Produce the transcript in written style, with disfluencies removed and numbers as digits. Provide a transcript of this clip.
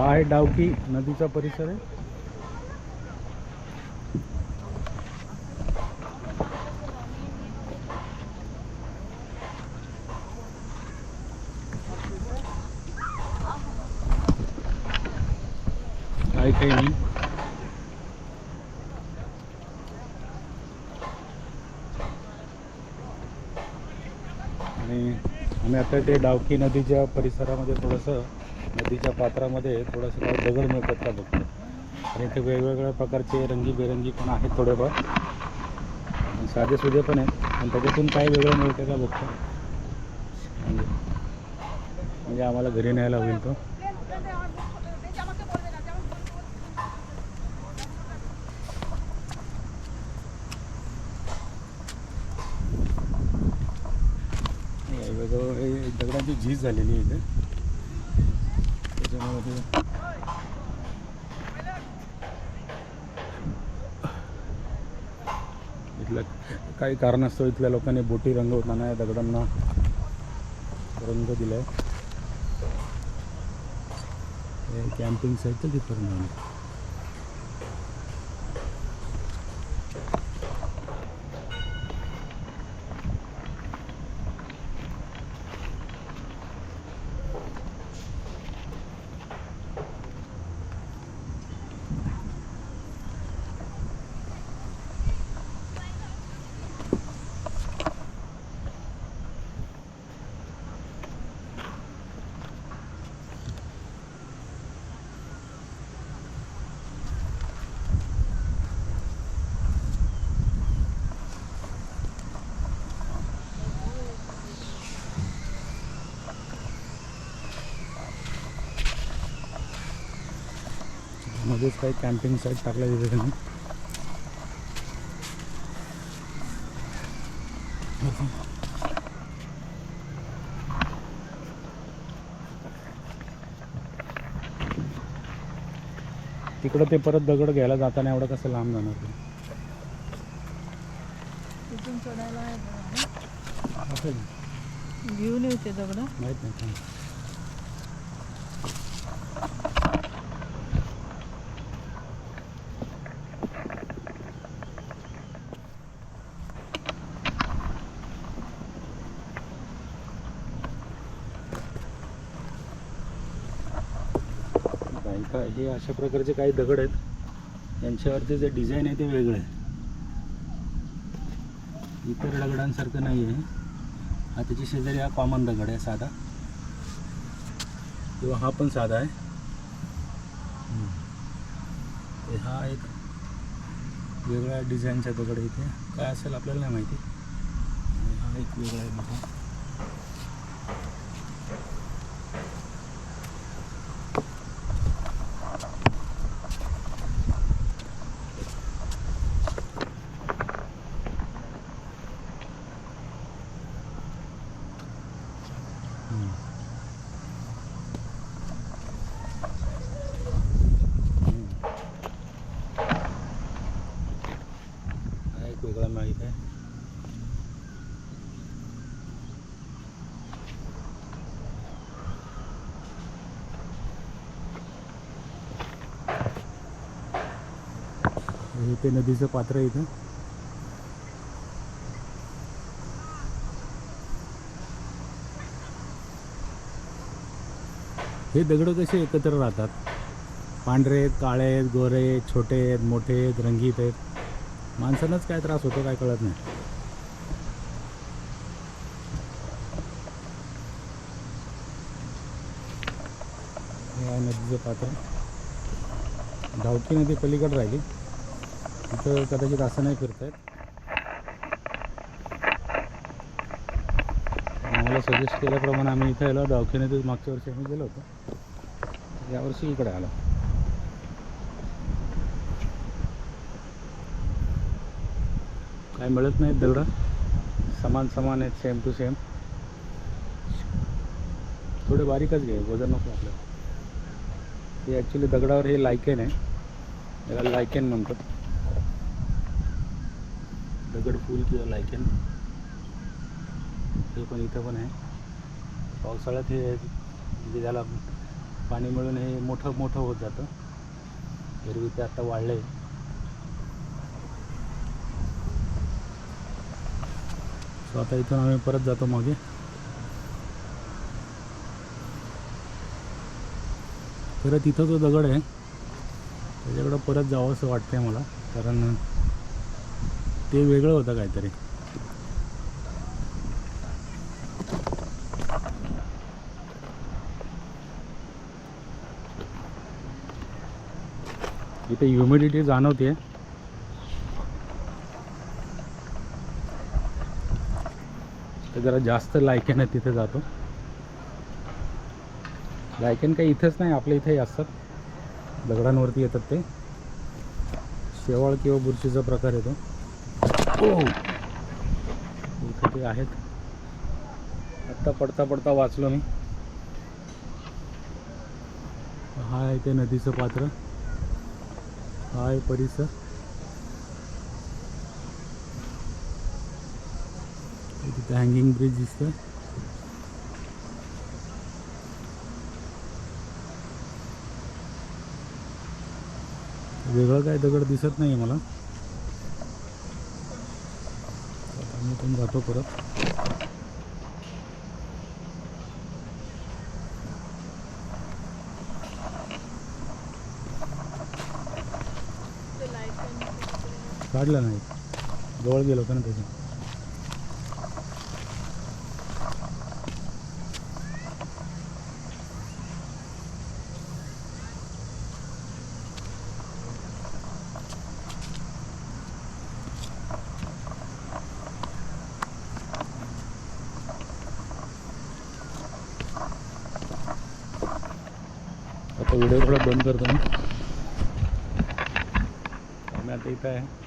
हा आहे डावकी नदीचा परिसर आहे. काही नाही. आणि आम्ही आता ते डावकी नदीच्या परिसरामध्ये थोडंसं नदीच्या पात्रामध्ये थोडंसं काही दगड मिळतात का बघतो. आणि इथे वेगवेगळ्या प्रकारचे रंगीबेरंगी पण आहेत थोडेफार, साधे सुधे पण आहेत. पण त्याच्यातून काय वेगळं मिळतं का बघतो. म्हणजे आम्हाला घरी न्यायला होईल तो. वेगवेगळं दगडांची झीज झालेली आहे इथे, त्याच्यामुळे इथलं काही कारणास्तव इथल्या लोकांनी बोटी रंगवताना या दगडांना रंग दिला आहे. कॅम्पिंग साईट तर तिथपर्यंत. मध्येच काही कॅम्पिंग साईट टाकल्या तिथे नाही. तिकडं ते परत दगड घ्यायला जाताना एवढं कसं लांब जाणार ते. तिथून चढायला आहे असं घेऊन येते दगड माहीत नाही काय. हे अशा प्रकारचे काही दगड आहेत, यांच्यावरती जे डिझाईन आहे ते वेगळं आहे, इतर दगडांसारखं नाही आहे. हा त्याची शेजारी हा कॉमन दगड आहे साधा, किंवा हा पण साधा आहे. हा एक वेगळ्या डिझाईनचा दगड आहे. इथे काय असेल आपल्याला नाही माहिती. हा एक वेगळा आहे मोठा. वेगळा माहीत आहे. ते नदीचं पात्र आहे इथं. हे दगड कसे एकत्र राहतात, पांढरे आहेत, काळे आहेत, गोरे आहेत, छोटे आहेत, मोठे आहेत, रंगीत आहेत. माणसांनाच काय त्रास होतो काय कळत नाही. हे आहे नदीचं पात्र. डावकी नदी पलीकडे राहिली, तिथं कदाचित असं नाही फिरतायत. आम्हाला सजेस्ट केल्याप्रमाणे आम्ही इथं आलो. डावकी नदी मागच्या वर्षी आम्ही गेलो होतो, यावर्षी इकडे आलो. काय मिळत नाहीत दगडं, समान समान आहेत, सेम टू सेम. थोडे बारीकच घे, वजन नको आपल्याला. हे ॲक्च्युली दगडावर हे लायकेन आहे, याला लायकेन म्हणतात. दगड फूल किंवा लायकेन ते पण इथं पण आहे. पावसाळ्यात हे म्हणजे त्याला पाणी मिळून हे मोठं मोठं होत जातं. एरवी ते आता वाढलं आहे. सो आता इथून आम्ही परत जातो मागे. परत इथं जो दगड आहे त्याच्याकडं परत जावं असं वाटतंय मला, कारण ते वेगळं होतं काहीतरी. इथे ह्युमिडिटी जाणवते. तर जरा जास्त लायकेन तिथे जातो. लायकेन काही इथंच नाही, आपल्या इथेही असतात, दगडांवरती येतात ते. शेवाळ किंवा बुरशीचा प्रकार येतो. इथे ते आहेत. आत्ता पडता पडता वाचलो मी. हा आहे ते नदीचं पात्र, हा आहे परिसर. तिथे हँगिंग ब्रिज दिसतोय. वेगळं काय दगड दिसत नाही मला. आता मी पण जातो परत. काढलं नाही, जवळ गेलो होतं ना त्याच्या. आता व्हिडिओ थोडा बंद करतो मी. आता इथं आहे.